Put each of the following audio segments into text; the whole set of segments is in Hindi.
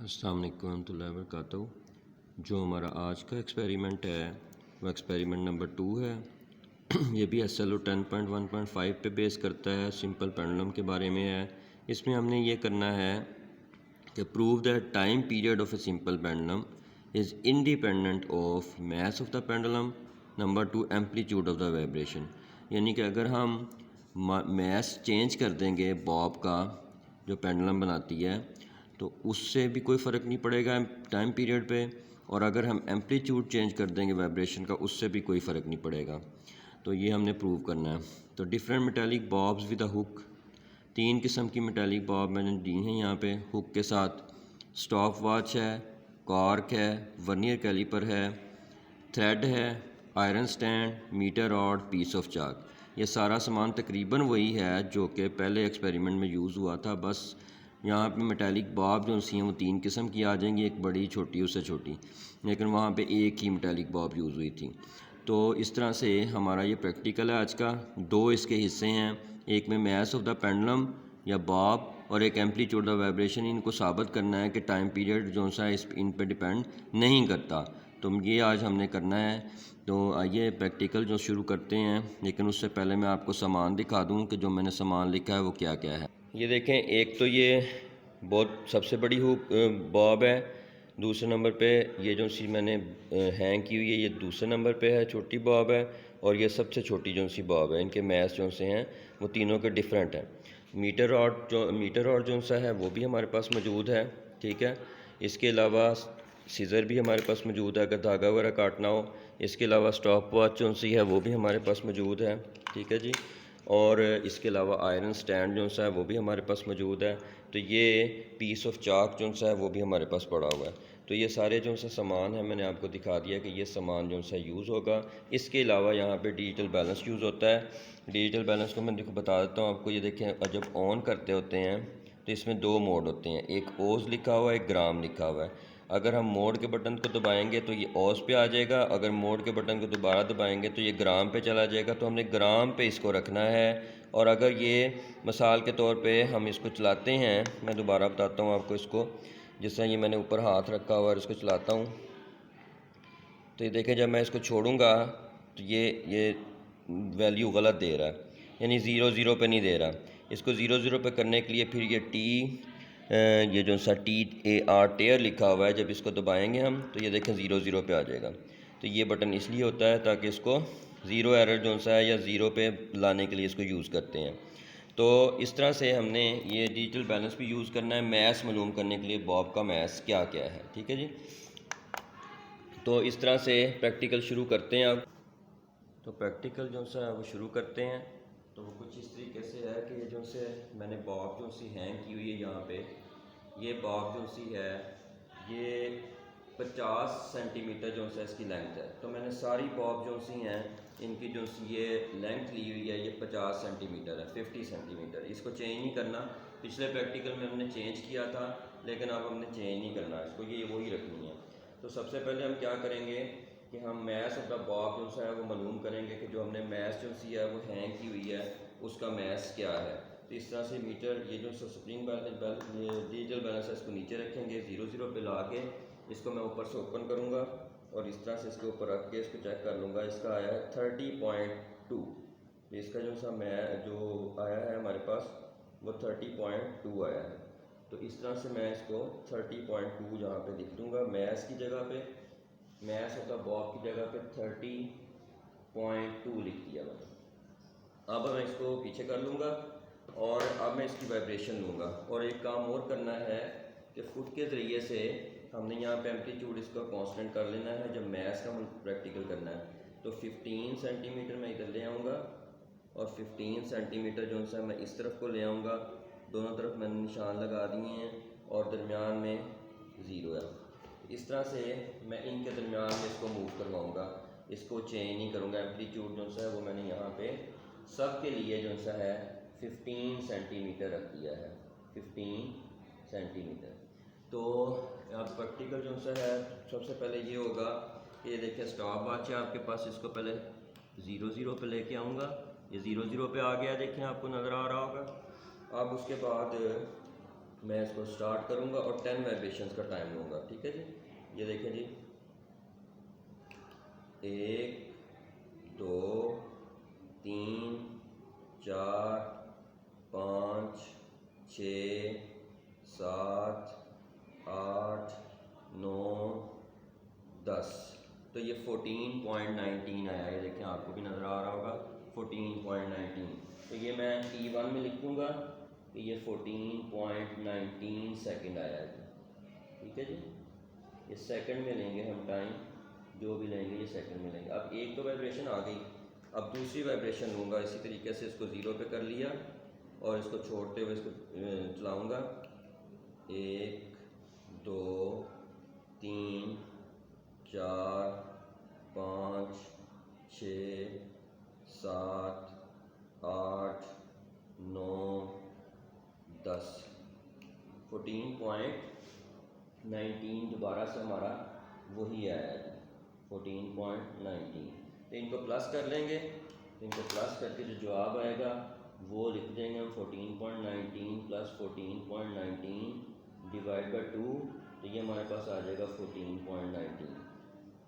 अस्सलाम वालेकुम रहमतुल्लाहि व बरकातहू। जो हमारा आज का एक्सपेरिमेंट है वो एक्सपेरिमेंट नंबर 2 है। ये भी SLO 10.1.5 पे बेस करता है, सिंपल पेंडुलम के बारे में है। इसमें हमने ये करना है कि prove that time period of a simple pendulum is independent of mass of the pendulum, number 2 amplitude of the vibration. यानी कि अगर हम मास चेंज कर देंगे बॉब का जो पेंडुलम बनाती है तो उससे भी कोई फ़र्क नहीं पड़ेगा टाइम पीरियड पे, और अगर हम एम्पलीट्यूड चेंज कर देंगे वाइब्रेशन का उससे भी कोई फ़र्क नहीं पड़ेगा। तो ये हमने प्रूव करना है। तो different metallic bobs with a hook, 3 किस्म की मेटालिक बॉब मैंने दी हैं यहाँ पे हुक के साथ। स्टॉप वॉच है, कॉर्क है, वर्नियर कैलिपर है, थ्रेड है, iron stand, metre rod, piece of chalk. ये सारा सामान तकरीबन वही है जो कि पहले एक्सपेरिमेंट में यूज़ हुआ था। बस यहाँ पे मेटालिक बॉब जो सी हैं वो 3 किस्म की आ जाएंगी, एक बड़ी छोटी उससे छोटी, लेकिन वहाँ पे एक ही मेटालिक बॉब यूज़ हुई थी। तो इस तरह से हमारा ये प्रैक्टिकल है आज का। 2 इसके हिस्से हैं, एक में मास ऑफ द पेंडुलम या बॉब और एक एम्पलीट्यूड ऑफ वाइब्रेशन। इनको साबित करना है कि टाइम पीरियड जो सा इन पर डिपेंड नहीं करता। तो ये आज हमने करना है। तो आइए प्रैक्टिकल जो शुरू करते हैं, लेकिन उससे पहले मैं आपको सामान दिखा दूं कि जो मैंने सामान लिखा है वो क्या क्या है। ये देखें, एक तो ये बहुत सबसे बड़ी हुक बॉब है। दूसरे नंबर पे ये जो सी मैंने हैंग की हुई है ये दूसरे नंबर पे है, छोटी बॉब है। और ये सबसे छोटी जो सी बॉब है। इनके मैस जो से हैं वो तीनों के डिफरेंट हैं। मीटर रॉड जो सा है वो भी हमारे पास मौजूद है, ठीक है। इसके अलावा सीज़र भी हमारे पास मौजूद है अगर धागा वगैरह काटना हो। इसके अलावा स्टॉप वॉच जो सी है वो भी हमारे पास मौजूद है, ठीक है जी। और इसके अलावा आयरन स्टैंड जो सा है वो भी हमारे पास मौजूद है। तो ये पीस ऑफ चाक जो सा है वो भी हमारे पास पड़ा हुआ है। तो ये सारे जो सा सामान है मैंने आपको दिखा दिया कि ये सामान जो सा यूज़ होगा। इसके अलावा यहाँ पे डिजिटल बैलेंस यूज़ होता है। डिजिटल बैलेंस को मैं देखो बता देता हूँ आपको। ये देखें, जब ऑन करते होते हैं तो इसमें 2 मोड होते हैं, एक ओज लिखा हुआ है, एक ग्राम लिखा हुआ है। अगर हम मोड के बटन को दबाएंगे तो ये ओस पे आ जाएगा, अगर मोड के बटन को दोबारा दबाएंगे तो ये ग्राम पे चला जाएगा। तो हमने ग्राम पे इसको रखना है। और अगर ये मिसाल के तौर पे हम इसको चलाते हैं, मैं दोबारा बताता हूँ आपको इसको। जिस तरह ये मैंने ऊपर हाथ रखा हुआ और इसको चलाता हूँ तो ये देखें, जब मैं इसको छोड़ूंगा तो ये वैल्यू गलत दे रहा है, यानी 0 0 पे नहीं दे रहा। इसको 0 0 पे करने के लिए फिर ये जो सा TAR टेयर लिखा हुआ है, जब इसको दबाएंगे हम तो ये देखें 0 0 पे आ जाएगा। तो ये बटन इसलिए होता है ताकि इसको ज़ीरो एरर जो सा है या ज़ीरो पे लाने के लिए इसको यूज़ करते हैं। तो इस तरह से हमने ये डिजिटल बैलेंस भी यूज़ करना है मैस मालूम करने के लिए, बॉब का मैस क्या क्या है, ठीक है जी। तो इस तरह से प्रैक्टिकल शुरू करते हैं अब। तो प्रैक्टिकल जो सा है वो शुरू करते हैं। तो वो कुछ इस तरीके से है कि ये जो से मैंने बॉब जो सी हैंग की हुई है यहाँ पे, ये बॉब जो सी है ये 50 सेंटीमीटर जो सा इसकी लेंथ है। तो मैंने सारी बॉब जो सी हैं इनकी जो सी ये लेंथ ली हुई है ये 50 सेंटीमीटर है, 50 सेंटीमीटर। इसको चेंज नहीं करना। पिछले प्रैक्टिकल में हमने चेंज किया था, लेकिन अब हमने चेंज नहीं करना, इसको ये वही रखनी है। तो सबसे पहले हम क्या करेंगे कि हम मैस ऑफ द बॉब जो सा है वो मालूम करेंगे कि जो हमने मैस जो सी है वो हैंग की हुई है उसका मैस क्या है। तो इस तरह से मीटर ये जो स्प्रिंग डिजिटल बैलेंस है इसको नीचे रखेंगे, 0 0 पे ला के इसको मैं ऊपर से ओपन करूँगा और इस तरह से इसके ऊपर रख के इसको चेक कर लूँगा। इसका आया है 30.2। इसका जो सा जो आया है हमारे पास वो 30.2 आया है। तो इस तरह से मैं इसको 30.2 जहाँ पे लिख दूँगा मैस की जगह पे, मैस ऑफ द बॉब की जगह पे 30.2 लिख दिया मैंने। अब मैं इसको पीछे कर लूँगा और अब मैं इसकी वाइब्रेशन लूँगा। और एक काम और करना है कि फुट के ज़रिए से हमने यहाँ पे एम्पलीट्यूड इसका कांस्टेंट कर लेना है जब मैस का हम प्रैक्टिकल करना है। तो 15 सेंटीमीटर मैं इधर ले आऊँगा और 15 सेंटीमीटर जो सा मैं इस तरफ को ले आऊँगा। दोनों तरफ मैंने निशान लगा दिए हैं और दरमियान में 0 है। इस तरह से मैं इनके दरमियान में इसको मूव करवाऊँगा, इसको चेंज नहीं करूँगा। एम्पलीट्यूड जो सा है वो मैंने यहाँ पे सब के लिए जो सा है 15 सेंटीमीटर रख दिया है, 15 सेंटीमीटर। तो अब प्रैक्टिकल जो सा है सबसे पहले ये होगा कि ये देखिए स्टॉप वॉच है आपके पास, इसको पहले 0 0 पे लेके आऊँगा। ये 0 0 पे आ गया, देखें आपको नज़र आ रहा होगा। अब उसके बाद मैं इसको स्टार्ट करूँगा और 10 वाइब्रेशंस का टाइम लूँगा। ठीक है जी, ये देखें जी, 1 2 3 4 5 6 7 8 9 10। तो ये 14.19 आया, ये देखें आपको भी नज़र आ रहा होगा 14.19। तो ये मैं T1 में लिख दूँगा कि ये 14.19 सेकंड आया है। ठीक है जी, ये सेकंड में लेंगे हम टाइम, जो भी लेंगे ये सेकंड में लेंगे। अब एक तो वाइब्रेशन आ गई, अब दूसरी वाइब्रेशन लूँगा। इसी तरीके से इसको ज़ीरो पे कर लिया और इसको छोड़ते हुए इसको चलाऊँगा। 1 2 3 4 5 6 7 8 9 10। 14.19 दोबारा से हमारा वही आया है 14.19। तो इनको प्लस कर लेंगे, तो इनको प्लस करके जो जवाब आएगा वो लिख देंगे हम 14.19 प्लस 14.19 डिवाइड बाई 2। तो ये हमारे पास आ जाएगा 14.19।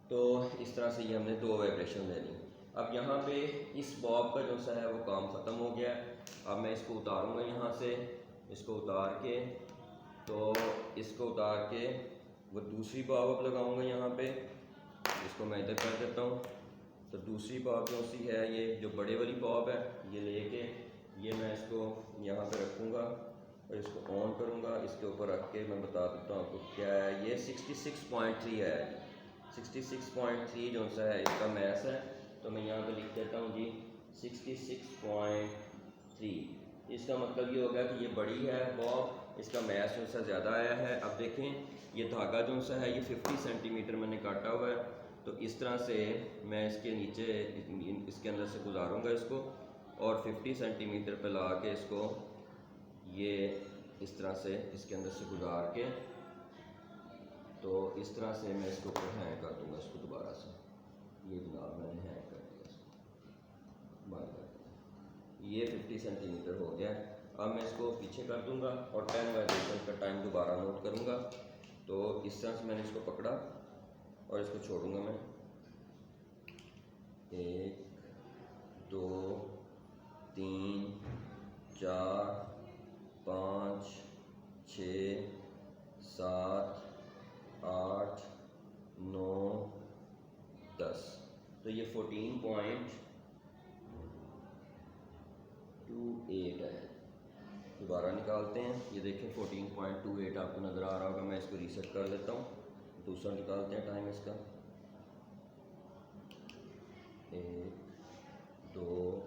तो इस तरह से ये हमने दो वाइब्रेशन ले ली। अब यहाँ पे इस बॉब का जो सा है वो काम ख़त्म हो गया। अब मैं इसको उतारूँगा यहाँ से, इसको उतार के, तो इसको उतार के वो दूसरी बॉब अब लगाऊँगा यहाँ पे। इसको मैं इधर कर देता हूँ। तो दूसरी बॉब जो सी है, ये जो बड़े वाली बॉब है, ये लेके ये मैं इसको यहाँ पे रखूँगा और इसको ऑन करूँगा। इसके ऊपर रख के मैं बता देता हूँ आपको क्या है। ये 66.3 है, 66.3 जो सा है इसका मैथ है। तो मैं यहाँ पे लिख देता हूँ जी 66.3। इसका मतलब ये होगा कि ये बड़ी है बॉब, इसका मैथ जो सा ज़्यादा आया है। अब देखें ये धागा जो सा है ये 50 सेंटीमीटर मैंने काटा हुआ है। तो इस तरह से मैं इसके नीचे इसके अंदर से गुजारूँगा इसको और 50 सेंटीमीटर पे ला के इसको ये इस तरह से इसके अंदर से गुजार के, तो इस तरह से मैं इसको हैंग कर दूँगा इसको दोबारा से। ये जनाब मैंने हैंग कर दिया इसको, बंद कर दिया। ये 50 सेंटीमीटर हो गया। अब मैं इसको पीछे कर दूँगा और 10 वाइब्रेशन का टाइम दोबारा नोट करूँगा। तो इस तरह से मैंने इसको पकड़ा और इसको छोड़ूंगा मैं। 1 2 3 4 5 6 7 8 9 10। तो ये 14.28 है। दोबारा निकालते हैं, ये देखें 14.28 आपको नज़र आ रहा होगा। मैं इसको रीसेट कर लेता हूँ, दूसरा निकालते हैं टाइम इसका। 1 2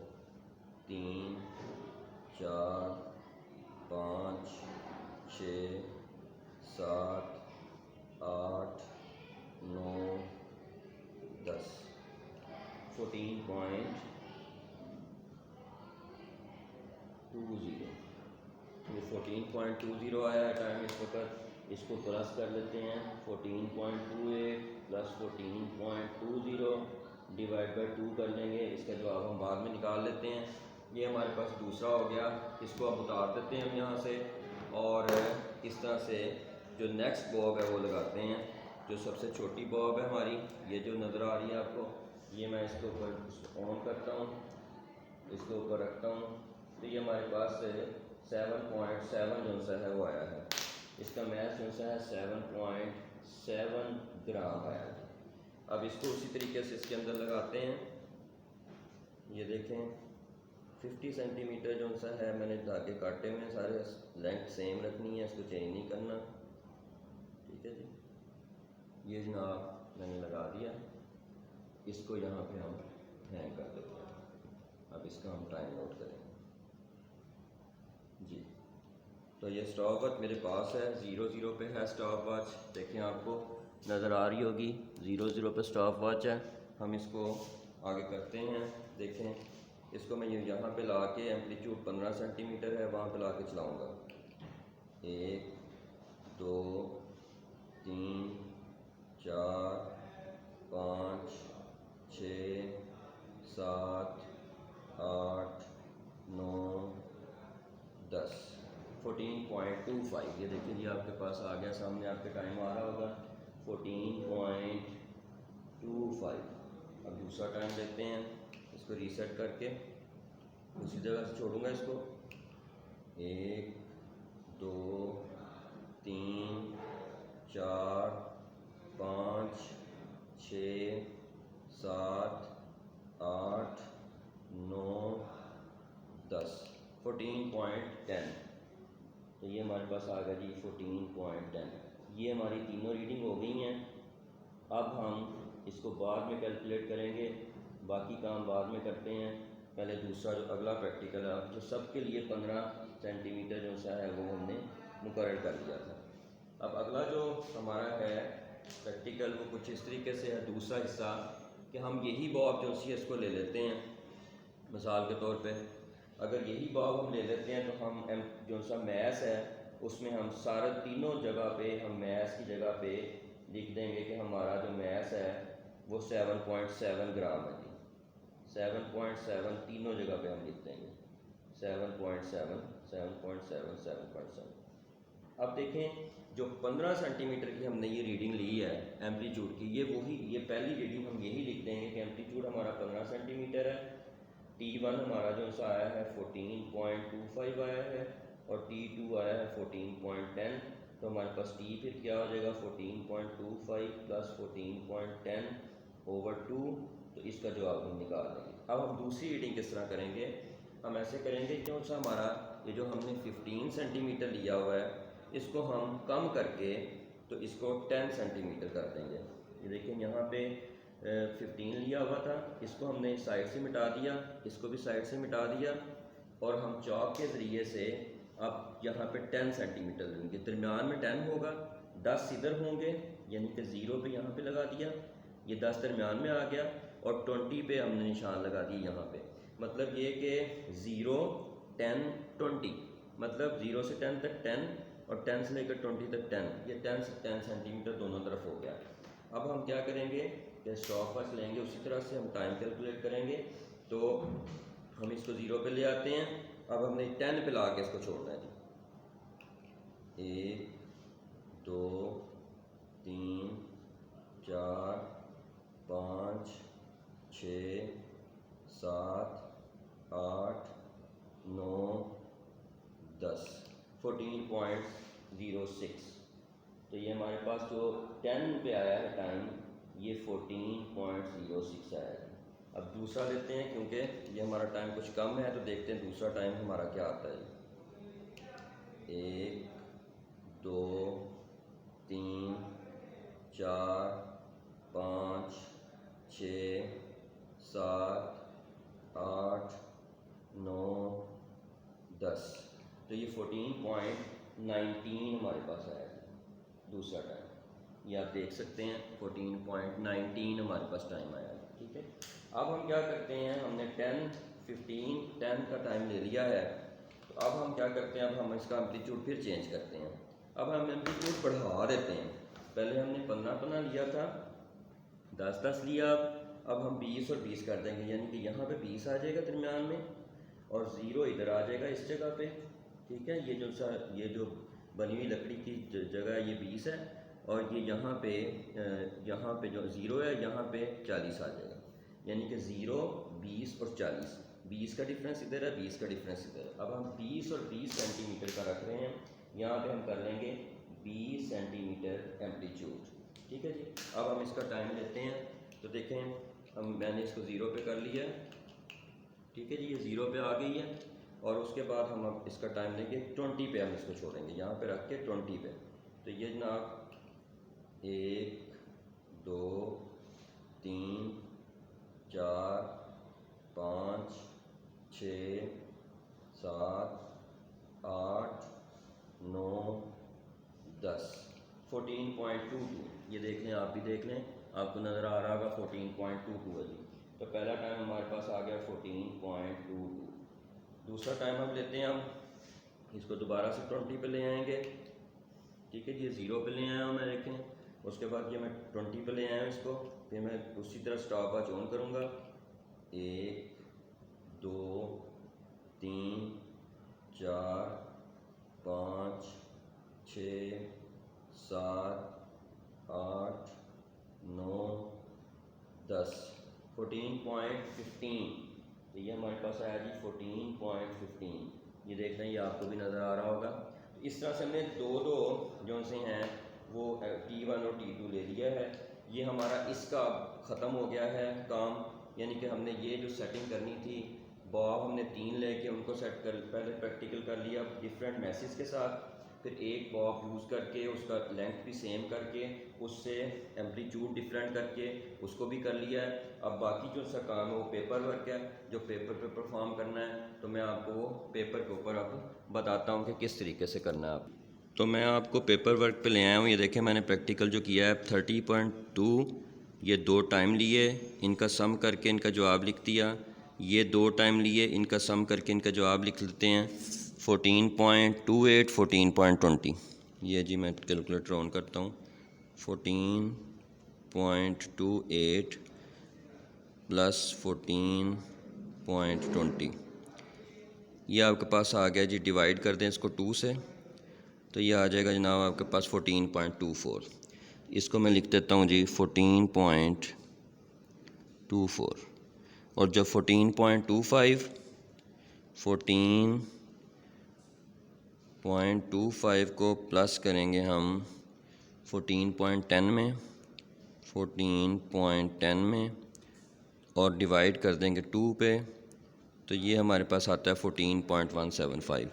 3 4 5 6 7 8 9 10। 14.20। ये 14.20 आया है टाइम इस वक्त। इसको प्लस कर लेते हैं, 14.28 प्लस 14.20 डिवाइड बाई 2 कर लेंगे। इसका जवाब हम बाद में निकाल लेते हैं। ये हमारे पास दूसरा हो गया। इसको अब उतार देते हैं हम यहाँ से और इस तरह से जो नेक्स्ट बॉब है वो लगाते हैं। जो सबसे छोटी बॉब है हमारी, ये जो नज़र आ रही है आपको, ये मैं इसके ऊपर ऑन करता हूँ, इसके ऊपर रखता हूँ। तो ये हमारे पास 7.7 जो सा है वो आया है। इसका मैथ जो सा है 7.7 ग्राम आया है। अब इसको उसी तरीके से इसके अंदर लगाते हैं। ये देखें 50 सेंटीमीटर जो सा है मैंने धागे काटे हुए हैं, सारे लेंथ सेम रखनी है, इसको चेंज नहीं करना। ठीक है जी, ये जनाब मैंने लगा दिया। इसको यहाँ पे हम हैंग कर देते हैं। अब इसका हम टाइम नोट करेंगे जी। तो ये स्टॉप वॉच मेरे पास है, 00 पे है स्टॉप वॉच। देखें आपको नज़र आ रही होगी, 00 पे स्टॉप वॉच है। हम इसको आगे करते हैं। देखें इसको मैं यहाँ पे ला के, एम्पलीट्यूड 15 सेंटीमीटर है, वहाँ पे ला के चलाऊँगा। 1 2 3 4 5 6 7 8 9 10। 14.28 14.25। ये देखिए जी आपके पास आ गया, सामने आपके टाइम आ रहा होगा 14.25। अब दूसरा टाइम देखते हैं, इसको रीसेट करके उसी जगह से छोड़ूंगा इसको। 1 2 3 4 5 6 7 8 9 10 14.10। तो ये हमारे पास आ गया जी 14.10। ये हमारी तीनों रीडिंग हो गई हैं। अब हम इसको बाद में कैलकुलेट करेंगे, बाकी काम बाद में करते हैं। पहले दूसरा जो अगला प्रैक्टिकल है, जो सबके लिए 15 सेंटीमीटर जो सा है वो हमने मुकर्रर कर लिया था। अब अगला जो हमारा है प्रैक्टिकल वो कुछ इस तरीके से है, दूसरा हिस्सा कि हम यही बॉब जो सी इसको ले लेते हैं। मिसाल के तौर पे अगर यही बॉब हम ले लेते हैं तो हम जो सा मैथ है उसमें हम सारे तीनों जगह पे हम मैथ की जगह पे लिख देंगे कि हमारा जो मैथ है वो 7.7 ग्राम है जी। 7.7 तीनों जगह पे हम लिख देंगे 7.7 7.7 7.7। अब देखें जो 15 सेंटीमीटर की हमने ये रीडिंग ली है एम्पलीट्यूड की, ये पहली रीडिंग हम यही लिख देंगे कि एम्पलीट्यूड हमारा 15 सेंटीमीटर है। T1 हमारा जो सा आया है 14.25 आया है और T2 आया है 14.10। तो हमारे पास T फिर क्या हो जाएगा 14.25 प्लस 14.10 ओवर 2। तो इसका जवाब हम निकाल देंगे। अब हम दूसरी रीडिंग किस तरह करेंगे, हम ऐसे करेंगे जो सा हमारा ये जो हमने 15 सेंटीमीटर लिया हुआ है इसको हम कम करके तो इसको 10 सेंटीमीटर कर देंगे। ये देखिए यहाँ पे 15 लिया हुआ था, इसको हमने साइड से मिटा दिया, इसको भी साइड से मिटा दिया और हम चॉक के ज़रिए से अब यहाँ पे 10 सेंटीमीटर लेंगे। दरमियान में 10 होगा, 10 इधर होंगे यानी कि 0 पे यहाँ पे लगा दिया, ये 10 दरमियान में आ गया और 20 पे हमने निशान लगा दिया यहाँ पे। मतलब ये कि 0 10 20, मतलब 0 से 10 तक 10 और 10 से लेकर 20 तक 10, ये 10 से 10 सेंटीमीटर दोनों तरफ हो गया। अब हम क्या करेंगे कि स्टॉप वॉच लेंगे, उसी तरह से हम टाइम कैलकुलेट करेंगे। तो हम इसको 0 पे ले आते हैं। अब हमने 10 पे ला के इसको छोड़ना है जी। 1 2 3 4 5 6 7 8 9 10 14.06। तो ये हमारे पास जो 10 पे आया है टाइम ये 14.06 आया है। अब दूसरा लेते हैं क्योंकि ये हमारा टाइम कुछ कम है, तो देखते हैं दूसरा टाइम हमारा क्या आता है। 1 2 3 4 5 6 7 8 9 10। तो ये 14.19 हमारे पास आया है दूसरा टाइम। ये आप देख सकते हैं 14.19 हमारे पास टाइम आया है। ठीक है, अब हम क्या करते हैं, हमने 10 15 10 का टाइम ले लिया है। तो अब हम क्या करते हैं, अब हम इसका एम्पलीट्यूड फिर चेंज करते हैं। अब हम एम्पलीट्यूड बढ़ा देते हैं। पहले हमने 15 लिया था, 10 लिया, अब हम 20 और 20 कर देंगे, यानी कि यहाँ पे 20 आ जाएगा दरमियान में और 0 इधर आ जाएगा इस जगह पे। ठीक है, ये जो बनी हुई लकड़ी की जगह ये 20 है और ये यहाँ पे जो 0 है यहाँ पे 40 आ जाएगा, यानी कि 0 20 और 40, 20 का डिफरेंस इधर है, 20 का डिफरेंस इधर है। अब हम 20 और 20 सेंटीमीटर का रख रहे हैं, यहाँ पे हम कर लेंगे 20 सेंटीमीटर एम्पलीट्यूड। ठीक है जी, अब हम इसका टाइम लेते हैं। तो देखें मैंने इसको 0 पे कर लिया है। ठीक है जी, ये 0 पे आ गई है और उसके बाद हम अब इसका टाइम लेंगे 20 पे, हम इसको छोड़ेंगे यहाँ पे रख के 20 पे। तो ये जनाब 1 2 3 4 5 6 7 8 9 10 14.22। ये देख लें, आप भी देख लें, आपको नज़र आ रहा होगा 14.22 है जी। तो पहला टाइम हमारे पास आ गया 14.22। दूसरा टाइम हम लेते हैं, हम इसको दोबारा से 20 पे ले आएंगे। ठीक है जी, 0 पे ले आया हूँ मैं, देखें। उसके बाद ये मैं 20 पे ले आया हूँ इसको, फिर मैं उसी तरह स्टॉप वॉच ऑन करूँगा। 1 2 3 4 5 6 7 8 9 10 14.15। तो ये हमारे पास आया जी 14.15। ये देख रहे हैं, ये आपको भी नज़र आ रहा होगा। तो इस तरह से हमने दो जो से हैं वो T1 और T2 ले लिया है। ये हमारा इसका ख़त्म हो गया है काम, यानी कि हमने ये जो सेटिंग करनी थी, बॉब हमने 3 लेके उनको सेट कर, पहले प्रैक्टिकल कर लिया डिफरेंट मैसेज के साथ, फिर एक बॉब यूज़ करके उसका लेंथ भी सेम करके उससे एम्पलीट्यूड डिफरेंट करके उसको भी कर लिया है। अब बाकी जो सा काम है वो पेपर वर्क है, जो पेपर पे परफॉर्म करना है। तो मैं आपको वो पेपर के ऊपर अब बताता हूँ कि किस तरीके से करना है। आप तो मैं आपको पेपर वर्क पे ले आया हूँ। ये देखें, मैंने प्रैक्टिकल जो किया है 30.2, ये 2 टाइम लिए, इनका सम करके इनका जवाब लिख दिया। ये 2 टाइम लिए, इनका सम करके इनका जवाब लिख लेते हैं 14.28 14.20। ये जी मैं कैलकुलेटर ऑन करता हूँ। 14.28 प्लस 14.20, ये आपके पास आ गया जी। डिवाइड कर दें इसको 2 से, तो ये आ जाएगा जनाब आपके पास 14.24। इसको मैं लिख देता हूँ जी 14.24। और जब 14.25 को प्लस करेंगे हम 14.10 में, 14.10 में और डिवाइड कर देंगे 2 पे, तो ये हमारे पास आता है 14.175।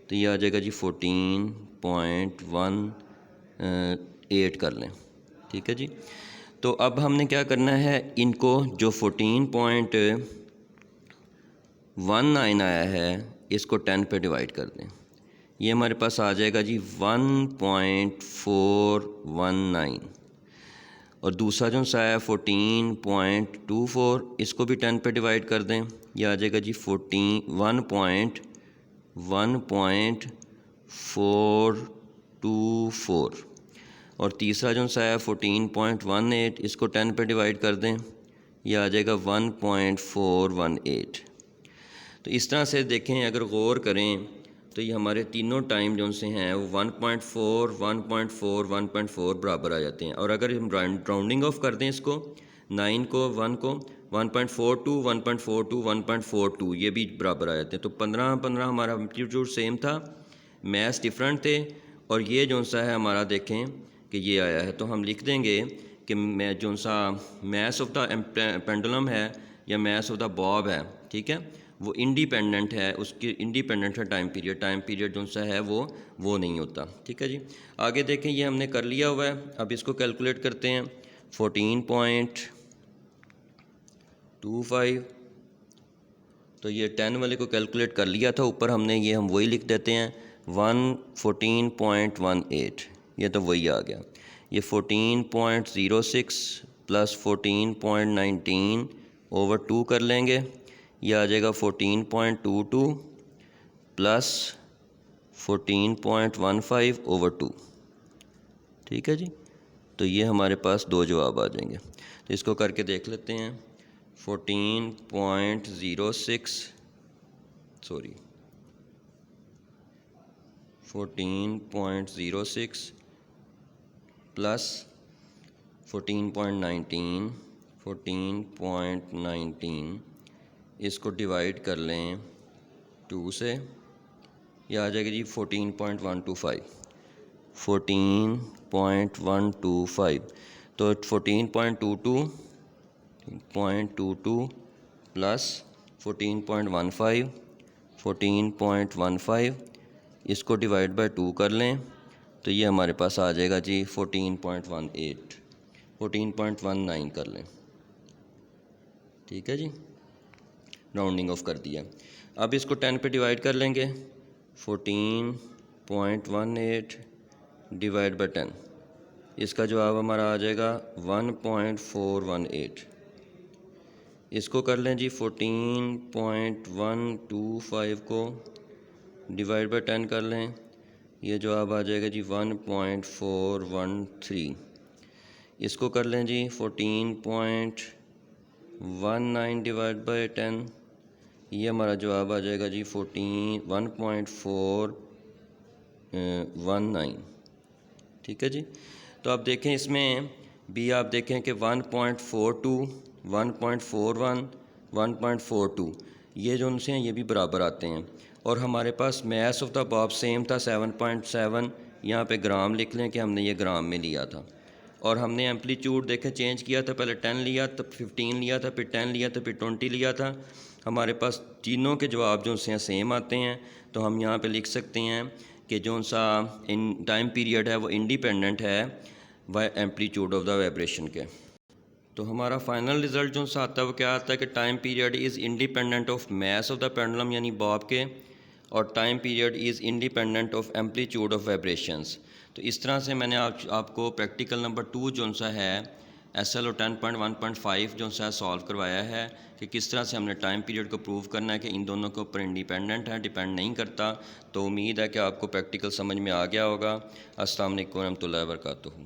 तो ये आ जाएगा जी 14.18 कर लें, ठीक है जी। तो अब हमने क्या करना है, इनको जो 14.19 आया है इसको 10 पे डिवाइड कर दें। ये हमारे पास आ जाएगा जी 1.419। और दूसरा जो सा है 14.24, इसको भी 10 पे डिवाइड कर दें। ये आ जाएगा जी 1.424। और तीसरा जो सा है 14.18, इसको 10 पे डिवाइड कर दें। ये आ जाएगा 1.418। तो इस तरह से देखें, अगर गौर करें तो ये हमारे तीनों टाइम जो से हैं वो 1.4, 1.4, 1.4 बराबर आ जाते हैं। और अगर हम राउंडिंग ऑफ कर दें इसको 9 को 1 को 1.42, 1.42, 1.42 ये भी बराबर आ जाते हैं। तो 15 हमारा एम्पलीट्यूड सेम था, मैथ्स डिफरेंट थे। और ये जो सा है हमारा देखें कि ये आया है, तो हम लिख देंगे कि मैं जो सा मैथ्स ऑफ द पेंडुलम है या मैथ्स ऑफ द बॉब है, ठीक है, वो इंडिपेंडेंट है, उसकी इंडिपेंडेंट है टाइम पीरियड जो सा है वो नहीं होता, ठीक है जी। आगे देखें, ये हमने कर लिया हुआ है। अब इसको कैलकुलेट करते हैं। 14.25, तो ये 10 वाले को कैलकुलेट कर लिया था ऊपर हमने, ये हम वही लिख देते हैं 14.18, ये तो वही आ गया। ये 14.06 प्लस 14.19 ओवर 2 कर लेंगे, ये आ जाएगा 14.22 प्लस 14.15 ओवर 2, ठीक है जी। तो ये हमारे पास 2 जवाब आ जाएंगे। तो इसको करके देख लेते हैं। 14.06 प्लस 14.19 इसको डिवाइड कर लें 2 से, यह आ जाएगा जी 14.125। तो 14.22 प्लस 14.15 इसको डिवाइड बाय 2 कर लें, तो ये हमारे पास आ जाएगा जी 14.19 कर लें, ठीक है जी। राउंडिंग ऑफ कर दिया। अब इसको 10 पे डिवाइड कर लेंगे। 14.18 डिवाइड बाय 10, इसका जवाब हमारा आ जाएगा 1.418। इसको कर लें जी 14.125 को डिवाइड बाय 10 कर लें, ये जवाब आ जाएगा जी 1.413। इसको कर लें जी 14.19 डिवाइड बाय 10, ये हमारा जवाब आ जाएगा जी 1.419। ठीक है जी। तो आप देखें इसमें बी आप देखें कि 1.42, 1.41, 1.42 ये जो उनसे हैं ये भी बराबर आते हैं। और हमारे पास mass of the bob same था 7.7, यहाँ पे ग्राम लिख लें कि हमने ये ग्राम में लिया था। और हमने एम्पलीट्यूड देखें चेंज किया था, पहले 10 लिया, तब 15 लिया था, फिर 10 लिया था, फिर 20 लिया था। हमारे पास तीनों के जवाब जो से सेम आते हैं। तो हम यहाँ पे लिख सकते हैं कि जो सा इन टाइम पीरियड है वो इंडिपेंडेंट है वाई एम्पलीट्यूड ऑफ द वाइब्रेशन के। तो हमारा फाइनल रिज़ल्ट जो सा आता है वो क्या आता है कि time period is independent of mass of the pendulum यानी बॉब के, और time period is independent of amplitude of vibrations. तो इस तरह से मैंने आपको प्रैक्टिकल नंबर 2 जो सा है SLO 10.1.5 जो सा सॉल्व करवाया है कि किस तरह से हमने टाइम पीरियड को प्रूव करना है कि इन दोनों के ऊपर इंडिपेंडेंट है, डिपेंड नहीं करता। तो उम्मीद है कि आपको प्रैक्टिकल समझ में आ गया होगा। अस्सलाम वालेकुम रहमतुल्लाहि व बरकातुहू।